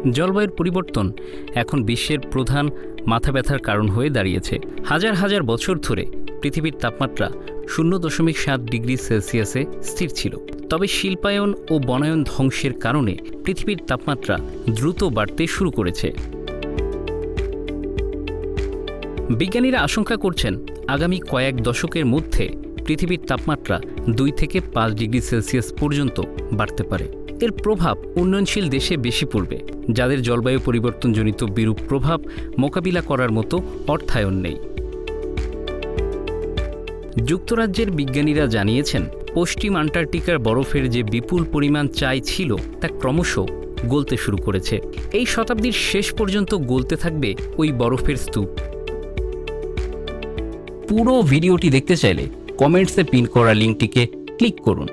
জলবায়ুর পরিবর্তন এখন বিশ্বের প্রধান মাথা ব্যথার কারণ হয়ে দাঁড়িয়েছে। হাজার হাজার বছর ধরে পৃথিবীর তাপমাত্রা 0.7 ডিগ্রি সেলসিয়াসে স্থির ছিল। তবে শিল্পায়ন ও বনায়ন ধ্বংসের কারণে পৃথিবীর তাপমাত্রা দ্রুত বাড়তে শুরু করেছে। বিজ্ঞানীরা আশঙ্কা করছেন আগামী কয়েক দশকের মধ্যে পৃথিবীর তাপমাত্রা 2 থেকে 5 ডিগ্রি সেলসিয়াস পর্যন্ত বাড়তে পারে। এর প্রভাব উন্নয়নশীল দেশে বেশি পড়বে, যাদের জলবায়ু পরিবর্তনজনিত বিরূপ প্রভাব মোকাবিলা করার মতো অর্থায়ন নেই। যুক্তরাজ্যের বিজ্ঞানীরা জানিয়েছেন, পশ্চিম আন্টার্কটিকার বরফের যে বিপুল পরিমাণ চাই ছিল তা ক্রমশ গলতে শুরু করেছে। এই শতাব্দীর শেষ পর্যন্ত গলতে থাকবে ওই বরফের স্তূপ। পুরো ভিডিওটি দেখতে চাইলে কমেন্টসে পিন করা লিঙ্কটিকে ক্লিক করুন।